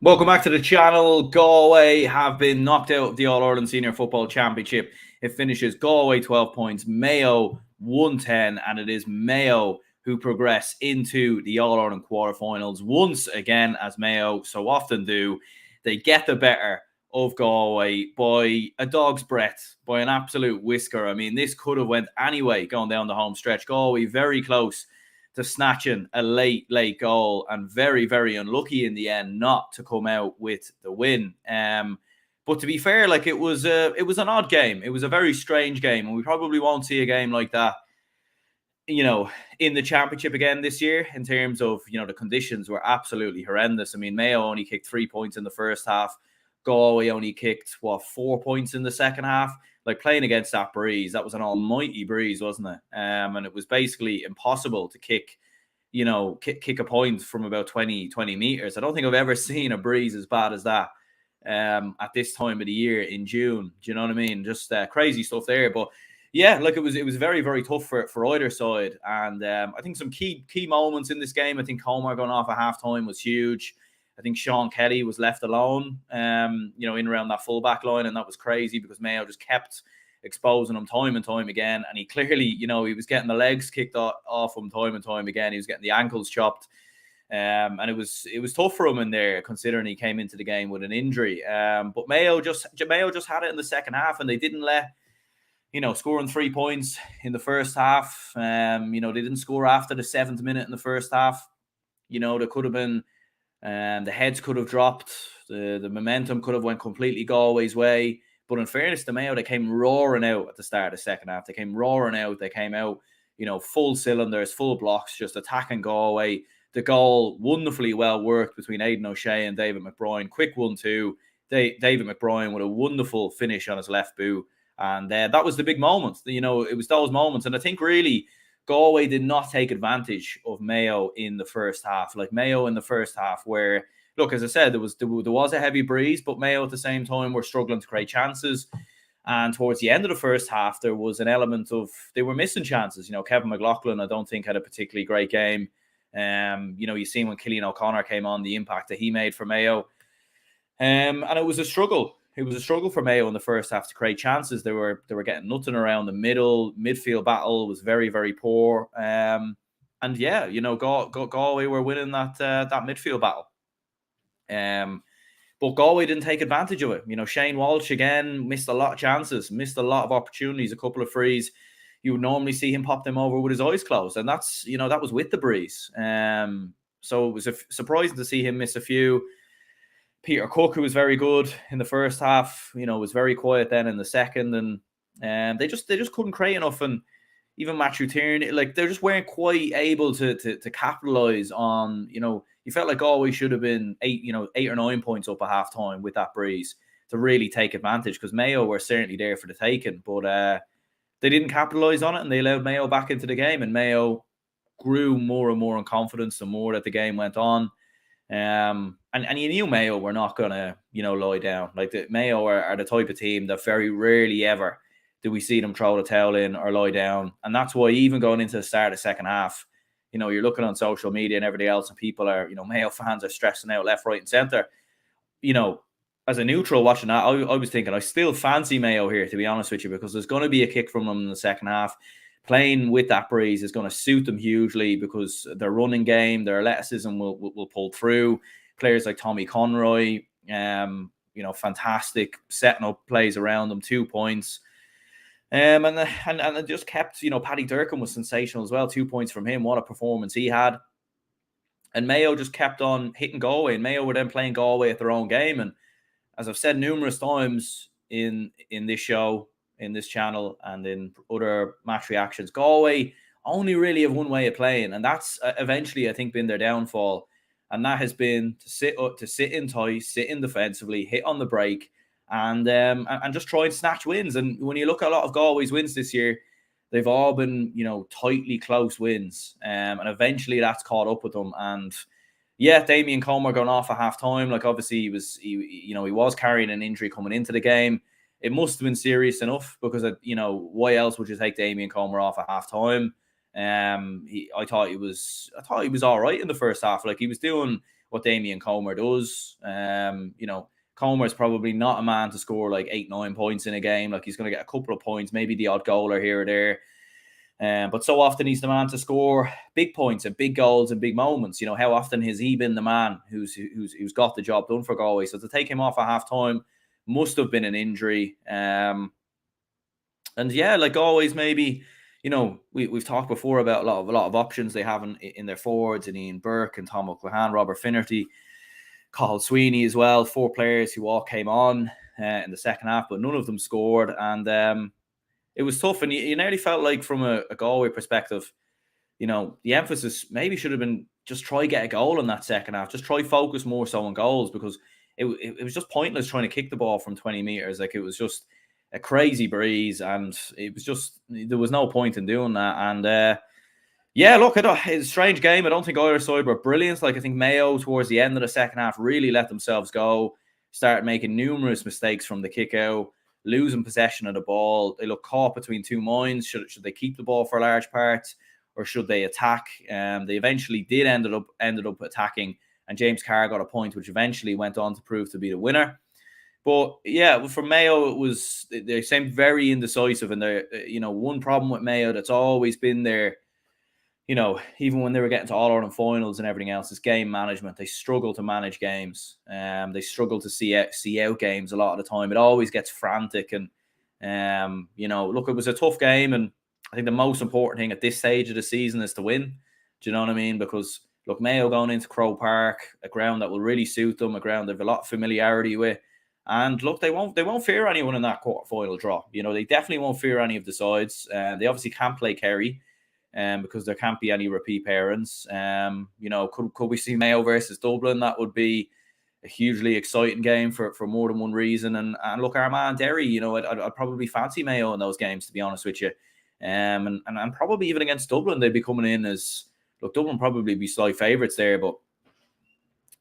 Welcome back to the channel. Galway have been knocked out of the All-Ireland Senior Football Championship. It finishes Galway 12 points, Mayo 110, and it is Mayo who progress into the All-Ireland quarterfinals. Once again, as Mayo so often do, they get the better of Galway by a dog's breath, by an absolute whisker. I mean, this could have went anyway going down the home stretch. Galway very close to snatching a late goal, and very, very unlucky in the end not to come out with the win. But to be fair, like it was an odd game. It was a very strange game, and we probably won't see a game like that, in the championship again this year. In terms of, the conditions were absolutely horrendous. I mean, Mayo only kicked 3 points in the first half. Galway only kicked 4 points in the second half. Like, playing against that breeze, that was an almighty breeze, wasn't it? And it was basically impossible to kick a point from about 20 meters. I don't think I've ever seen a breeze as bad as that at this time of the year in June. Do you know what I mean? Just crazy stuff there. But yeah, like it was very, very tough for either side. And I think some key moments in this game. I think Comer going off at halftime was huge. I think Sean Kelly was left alone, in around that fullback line, and that was crazy because Mayo just kept exposing him time and time again. And he clearly, he was getting the legs kicked off him time and time again. He was getting the ankles chopped. And it was tough for him in there, considering he came into the game with an injury. But Mayo just had it in the second half, and they didn't let, scoring 3 points in the first half. They didn't score after the 7th minute in the first half. There could have been, the heads could have dropped. The momentum could have went completely Galway's way. But in fairness to Mayo, they came roaring out at the start of the second half. They came roaring out. They came out, full cylinders, full blocks, just attacking Galway. The goal, wonderfully well worked between Aidan O'Shea and David McBride. Quick 1-2. David McBride with a wonderful finish on his left boot. And that was the big moment. It was those moments. And I think really Galway did not take advantage of Mayo in the first half. Like Mayo in the first half, where, look, as I said, there was a heavy breeze, but Mayo at the same time were struggling to create chances. And towards the end of the first half, there was an element of they were missing chances. Kevin McLaughlin, I don't think, had a particularly great game. You see when Cillian O'Connor came on, the impact that he made for Mayo. And it was a struggle. It was a struggle for Mayo in the first half to create chances. They were getting nothing around the midfield battle was very, very poor. And yeah, Galway were winning that midfield battle. But Galway didn't take advantage of it. Shane Walsh again missed a lot of chances, missed a lot of opportunities, a couple of frees. You would normally see him pop them over with his eyes closed, and that's that was with the breeze. So it was surprising to see him miss a few. Peter Cook, who was very good in the first half, was very quiet then in the second, and they just couldn't create enough. And even Matthew Tierney, like they just weren't quite able to capitalize on. You felt like Galway should have been 8 or 9 points up at halftime with that breeze to really take advantage, because Mayo were certainly there for the taking, but they didn't capitalize on it, and they allowed Mayo back into the game, and Mayo grew more and more in confidence the more that the game went on. And you knew Mayo were not gonna, lie down. Like the Mayo are the type of team that very rarely ever do we see them throw the towel in or lie down. And that's why even going into the start of the second half, you're looking on social media and everything else, and people are, Mayo fans are stressing out left, right, and centre. As a neutral watching that, I was thinking I still fancy Mayo here, to be honest with you, because there's going to be a kick from them in the second half. Playing with that breeze is going to suit them hugely, because their running game, their athleticism will pull through. Players like Tommy Conroy, fantastic, setting up plays around them, 2 points. And it just kept, Paddy Durkin was sensational as well, 2 points from him. What a performance he had. And Mayo just kept on hitting Galway, and Mayo were then playing Galway at their own game. And as I've said numerous times in this show, in this channel, and in other match reactions, Galway only really have one way of playing, and that's eventually, I think, been their downfall. And that has been to sit in tight, sit in defensively, hit on the break, and just try and snatch wins. And when you look at a lot of Galway's wins this year, they've all been, tightly close wins. And eventually that's caught up with them. And yeah, Damien Comer going off at halftime. Like, obviously he was carrying an injury coming into the game. It must have been serious enough, because why else would you take Damien Comer off at halftime? I thought he was all right in the first half. Like, he was doing what Damien Comer does. Comer's probably not a man to score like 8-9 points in a game. Like, he's going to get a couple of points, maybe the odd goaler here or there. But so often he's the man to score big points and big goals and big moments. How often has he been the man who's got the job done for Galway? So to take him off at half time must have been an injury. And yeah, like always, maybe, we've talked before about a lot of options they have in their forwards, and Ian Burke and Tom O'Clahan, Robert Finnerty, Cathal Sweeney as well. 4 players who all came on in the second half, but none of them scored. And it was tough. And you nearly felt like, from a Galway perspective, the emphasis maybe should have been just try get a goal in that second half. Just try focus more so on goals, because it was just pointless trying to kick the ball from 20 meters. Like, it was just a crazy breeze, and it was just, there was no point in doing that. And yeah, look, it's a strange game. I don't think either side were brilliant. Like, I think Mayo, towards the end of the second half, really let themselves go, started making numerous mistakes from the kick out, losing possession of the ball. They look caught between two minds. Should they keep the ball for large parts, or should they attack? They eventually did ended up attacking, and James Carr got a point, which eventually went on to prove to be the winner. But yeah, for Mayo, they seemed very indecisive, and one problem with Mayo that's always been there, even when they were getting to All-Ireland finals and everything else, is game management. They struggle to manage games. They struggle to see out games a lot of the time. It always gets frantic. And, look, it was a tough game. And I think the most important thing at this stage of the season is to win. Do you know what I mean? Because, look, Mayo going into Croke Park, a ground that will really suit them, a ground they have a lot of familiarity with. And look, they won't fear anyone in that quarter-final draw. They definitely won't fear any of the sides. They obviously can't play Kerry, because there can't be any repeat parents. Could we see Mayo versus Dublin? That would be a hugely exciting game for more than one reason. And look, Armagh, Derry, I'd probably fancy Mayo in those games, to be honest with you. And probably even against Dublin, they'd be coming in as, look, Dublin probably be slight favourites there, but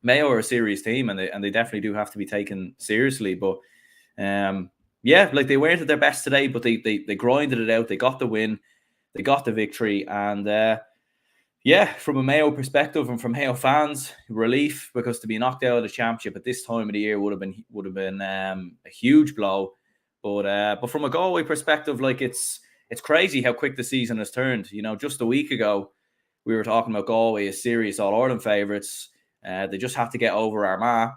Mayo are a serious team, and they definitely do have to be taken seriously. But yeah, like, they weren't at their best today, but they grinded it out. They got the win. They got the victory. And yeah, from a Mayo perspective and from Mayo fans, relief, because to be knocked out of the championship at this time of the year would have been a huge blow. But from a Galway perspective, like, it's crazy how quick the season has turned. Just a week ago, we were talking about Galway as serious All-Ireland favourites. They just have to get over Armagh.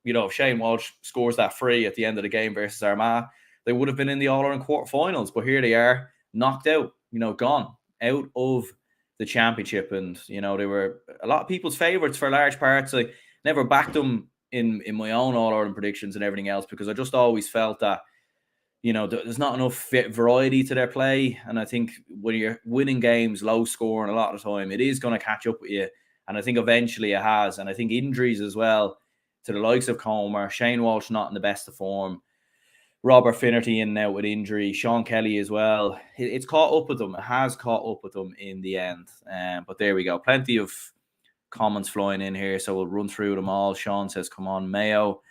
If Shane Walsh scores that free at the end of the game versus Armagh, they would have been in the All-Ireland quarterfinals. But here they are, knocked out, gone out of the championship. And, they were a lot of people's favourites for large parts. I never backed them in my own All-Ireland predictions and everything else, because I just always felt that, there's not enough variety to their play. And I think when you're winning games, low scoring a lot of the time, it is going to catch up with you. And I think eventually it has. And I think injuries as well, to the likes of Comer, Shane Walsh not in the best of form, Robert Finnerty in and out with injury, Sean Kelly as well. It's caught up with them. It has caught up with them in the end. But there we go. Plenty of comments flying in here, so we'll run through them all. Sean says, come on, Mayo.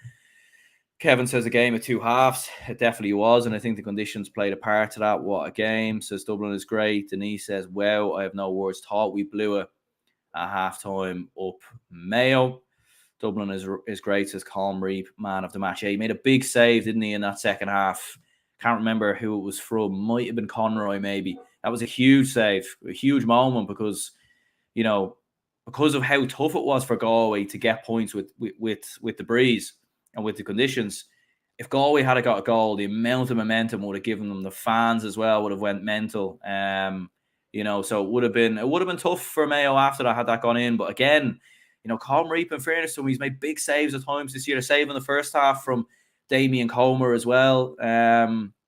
Kevin says, a game of two halves. It definitely was, and I think the conditions played a part to that. What a game. Says, Dublin is great. Denise says, wow, I have no words. Thought we blew it at halftime up Mayo. Dublin is great, says Colm Reap, man of the match. Yeah, he made a big save, didn't he, in that second half? Can't remember who it was from. Might have been Conroy, maybe. That was a huge save, a huge moment, because, because of how tough it was for Galway to get points with the breeze and with the conditions. If Galway had got a goal, the amount of momentum would have given them. The fans as well would have went mental. So it would have been tough for Mayo after that, had that gone in. But again, Colm Reap, in fairness to him, he's made big saves at times this year. A save in the first half from Damien Comer as well.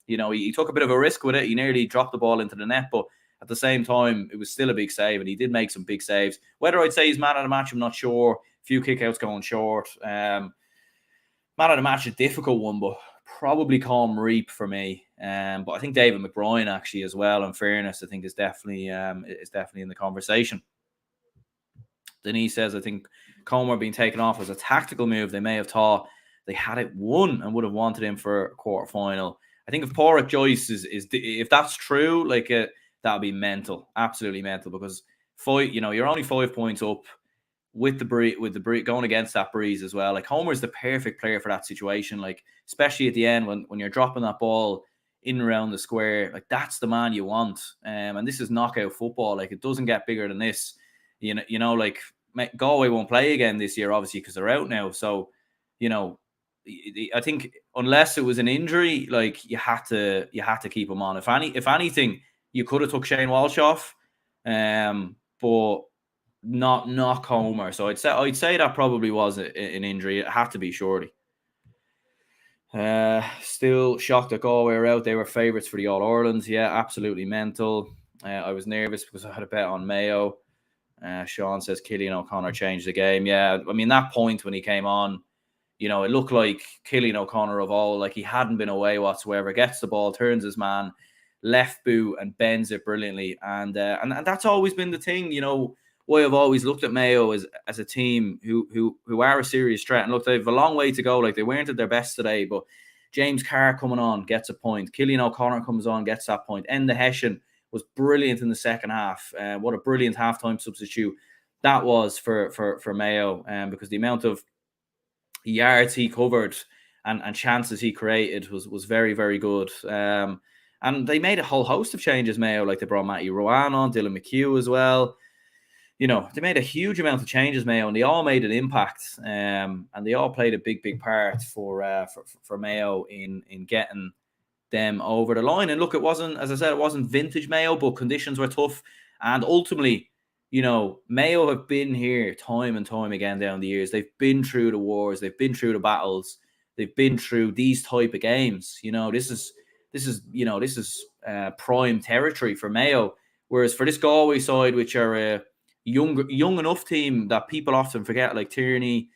He took a bit of a risk with it. He nearly dropped the ball into the net, but at the same time, it was still a big save, and he did make some big saves. Whether I'd say he's man of the match, I'm not sure. A few kickouts going short. Man of the match, a difficult one, but probably Colm Reap for me. But I think David McBride actually as well, in fairness, I think is definitely in the conversation. Denise says, I think Comer being taken off was a tactical move. They may have thought they had it won and would have wanted him for a quarter final. I think if Pádraig Joyce is if that's true, like that'd be mental, absolutely mental, because you're only 5 points up with the breeze going against that breeze as well. Like Homer's the perfect player for that situation. Like especially at the end when you're dropping that ball in and around the square, like that's the man you want. And this is knockout football. Like it doesn't get bigger than this. Like Galway won't play again this year, obviously, because they're out now. So, I think unless it was an injury, like you had to keep him on. If anything, you could have took Shane Walsh off, but not Homer. So I'd say that probably was an injury. It had to be, surely. Still shocked that Galway are out. They were favourites for the All Ireland. Yeah, absolutely mental. I was nervous because I had a bet on Mayo. Sean says Cillian O'Connor changed the game. Yeah, I mean that point when he came on, it looked like Cillian O'Connor of all. Like he hadn't been away whatsoever. Gets the ball, turns his man, left boot, and bends it brilliantly. And that's always been the thing. Why I've always looked at Mayo as a team who are a serious threat. And look, they have a long way to go. Like they weren't at their best today, but James Carr coming on gets a point. Cillian O'Connor comes on, gets that point. Enda Hession was brilliant in the second half. What a brilliant halftime substitute that was for Mayo. Because the amount of yards he covered and chances he created was very, very good. And they made a whole host of changes, Mayo. Like they brought Matty Rowan on, Dylan McHugh as well. They made a huge amount of changes, Mayo, and they all made an impact. And they all played a big, big part for Mayo in getting them over the line. And look, it wasn't vintage Mayo, but conditions were tough. And ultimately, Mayo have been here time and time again down the years. They've been through the wars, they've been through the battles, they've been through these type of games. This is prime territory for Mayo. Whereas for this Galway side, which are a young enough team that people often forget, like Tierney,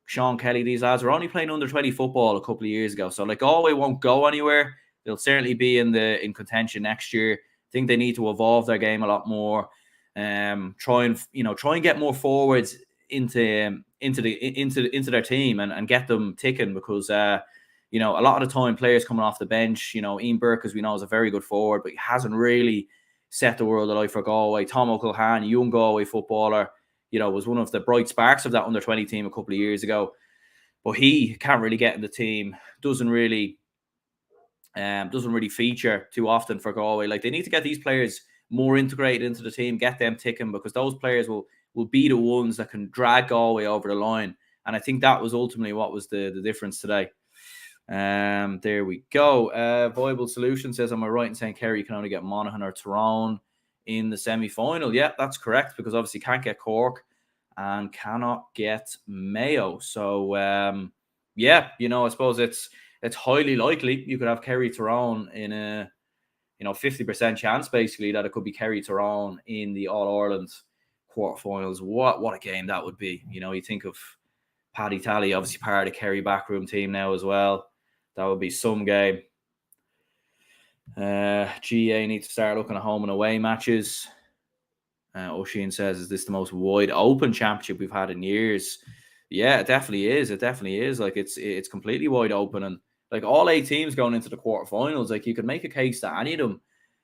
Sean Kelly, these lads were only playing under 20 football a couple of years ago. So like Galway won't go anywhere. They'll certainly be in contention next year. I think they need to evolve their game a lot more. Try and get more forwards into their team and get them ticking, because a lot of the time players coming off the bench, Ian Burke, as we know, is a very good forward, but he hasn't really set the world alight for Galway. Tom O'Callaghan, young Galway footballer, was one of the bright sparks of that under 20 team a couple of years ago, but he can't really get in the team. Doesn't really feature too often for Galway. Like they need to get these players more integrated into the team, get them ticking, because those players will be the ones that can drag Galway over the line. And I think that was ultimately what was the difference today. There we go. Viable Solution says, am I right in saying Kerry can only get Monaghan or Tyrone in the semi-final? Yeah, that's correct, because obviously can't get Cork and cannot get Mayo. So I suppose it's highly likely you could have Kerry Tyrone in a 50% chance basically that it could be Kerry Tyrone in the All-Ireland quarterfinals. What a game that would be. You think of Paddy Tally, obviously part of the Kerry backroom team now as well. That would be some game. GA need to start looking at home and away matches. O'Sheen says, is this the most wide open championship we've had in years? Yeah, it definitely is. It definitely is. Like it's completely wide open, and like all 8 teams going into the quarterfinals, like you could make a case that any of them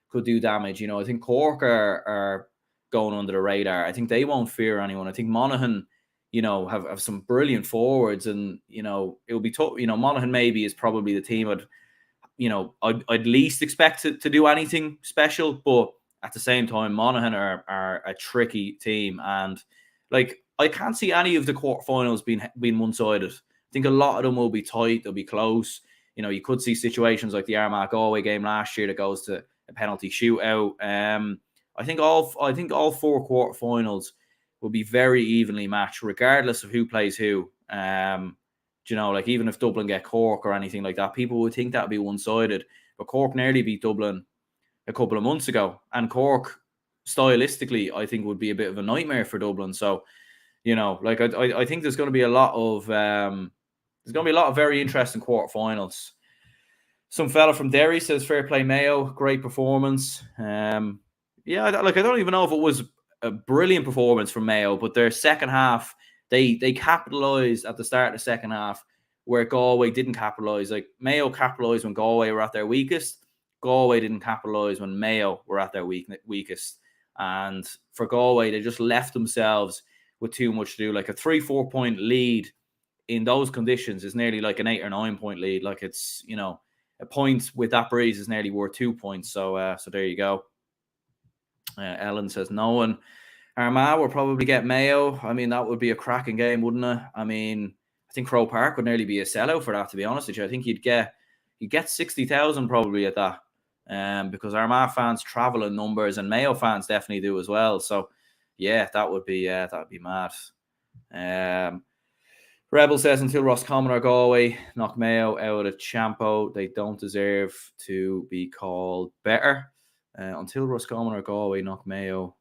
could do damage. I think Cork are going under the radar. I think they won't fear anyone. I think Monaghan, have some brilliant forwards, and it'll be tough. Monaghan maybe is probably the team I'd least expect to do anything special, but at the same time, Monaghan are a tricky team, and like I can't see any of the quarterfinals being one-sided. I think a lot of them will be tight. They'll be close. You could see situations like the Armagh Galway game last year that goes to a penalty shootout. I think all 4 quarterfinals will be very evenly matched, regardless of who plays who. Like even if Dublin get Cork or anything like that, people would think that would be one-sided. But Cork nearly beat Dublin a couple of months ago, and Cork, stylistically, I think would be a bit of a nightmare for Dublin. So, I think there's going to be a lot of very interesting quarterfinals. Some fella from Derry says, fair play Mayo, great performance. I don't even know if it was a brilliant performance from Mayo, but their second half, they capitalised at the start of the second half where Galway didn't capitalise. Like Mayo capitalised when Galway were at their weakest. Galway didn't capitalise when Mayo were at their weakest. And for Galway, they just left themselves with too much to do. Like a 3-4 point lead in those conditions is nearly like an 8 or 9 point lead. Like it's, a point with that breeze is nearly worth 2 points. So there you go. Ellen says no one. Armagh will probably get Mayo. I mean, that would be a cracking game, wouldn't it? I mean, I think Croke Park would nearly be a sellout for that, to be honest with you. I think you'd get 60,000 probably at that. Because Armagh fans travel in numbers and Mayo fans definitely do as well. So yeah, that would be mad. Rebel says until Roscommon or Galway knock Mayo out of Champo, they don't deserve to be called better. Until Roscommon or Galway knock Mayo.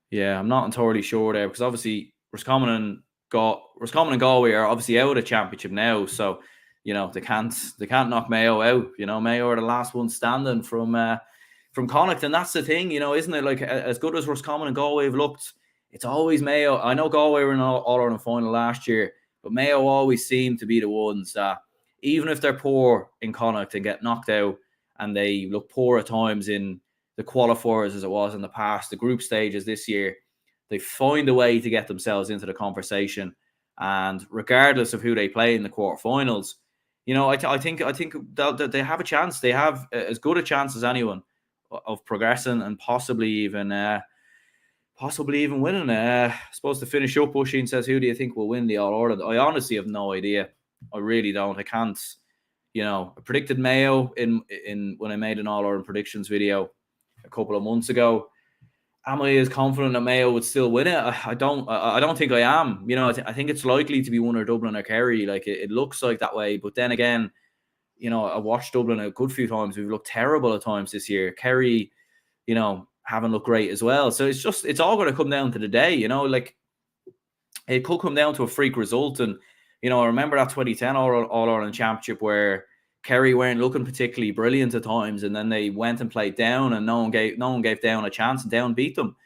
Yeah, I'm not entirely sure there because obviously Roscommon and Galway are obviously out of the championship now, so they can't knock Mayo out. Mayo are the last one standing from Connacht, and that's the thing, isn't it? Like as good as Roscommon and Galway have looked, it's always Mayo. I know Galway were in All Ireland final last year, but Mayo always seem to be the ones that, even if they're poor in Connacht and get knocked out, and they look poor at times in the qualifiers as it was in the past, the group stages this year, they find a way to get themselves into the conversation. And regardless of who they play in the quarterfinals, I think they have a chance. They have as good a chance as anyone of progressing and possibly even winning. I suppose to finish up, Oisin says, who do you think will win the All Ireland? I honestly have no idea. I really don't. I can't. I predicted Mayo in when I made an All Ireland predictions video a couple of months ago. Am I as confident that Mayo would still win it? I don't think I am. I think it's likely to be one or Dublin or Kerry. Like it looks like that way. But then again, I watched Dublin a good few times. We've looked terrible at times this year. Kerry, haven't looked great as well. So it's all going to come down to the day. Like it could come down to a freak result. And I remember that 2010 All Ireland Championship where Kerry weren't looking particularly brilliant at times, and then they went and played Down, and no one gave Down a chance, and Down beat them.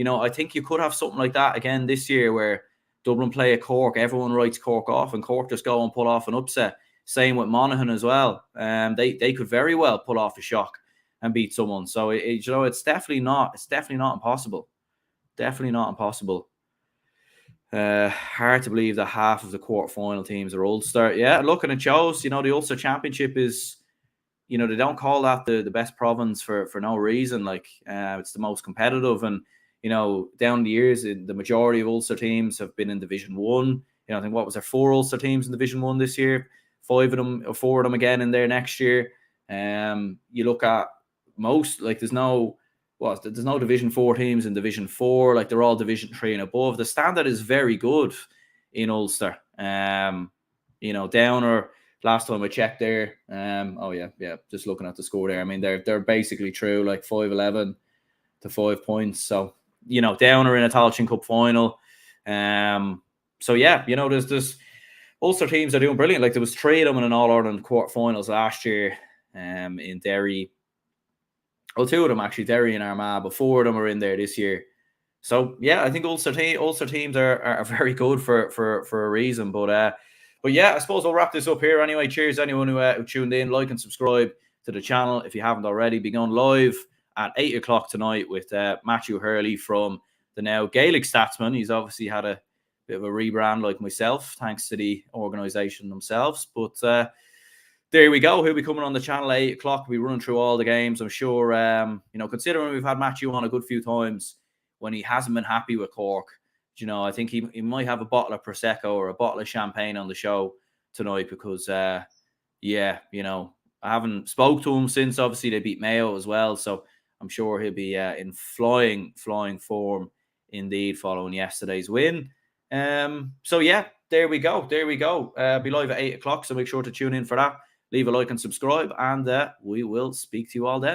I think you could have something like that again this year, where Dublin play at Cork, everyone writes Cork off, and Cork just go and pull off an upset. Same with Monaghan as well. They could very well pull off a shock and beat someone. So it's definitely not impossible. Definitely not impossible. Hard to believe that half of the quarterfinal teams are Ulster. Yeah, look, and it shows, the Ulster Championship is, they don't call that the best province for no reason. Like, it's the most competitive. And, down the years, the majority of Ulster teams have been in Division 1. I think, what was there, 4 Ulster teams in Division 1 this year? 4 of them again in there next year. You look at most, like, there's no Division 4 teams in Division 4. Like, they're all Division 3 and above. The standard is very good in Ulster. Downer, last time I checked there. Just looking at the score there. I mean, they're basically true, like 5-11 to 5 points. So, Downer in a Tailteann Cup final. There's Ulster teams are doing brilliant. Like, there was 3 of them in an All-Ireland quarterfinals last year in Derry. Well, 2 of them actually, Derry and Armagh, but 4 of them are in there this year. So yeah, I think Ulster teams are very good for a reason. But yeah, I suppose we'll wrap this up here anyway. Cheers anyone who tuned in. Like and subscribe to the channel if you haven't already. Be going live at 8 o'clock tonight with Matthew Hurley from the now Gaelic Statsman. He's obviously had a bit of a rebrand like myself, thanks to the organisation themselves. But there we go. He'll be coming on the channel at 8 o'clock. We'll be running through all the games. I'm sure, considering we've had Matthew on a good few times when he hasn't been happy with Cork, I think he might have a bottle of Prosecco or a bottle of champagne on the show tonight because, I haven't spoke to him since, obviously, they beat Mayo as well. So I'm sure he'll be in flying form indeed following yesterday's win. So, yeah, there we go. Be live at 8 o'clock, so make sure to tune in for that. Leave a like and subscribe, and we will speak to you all then.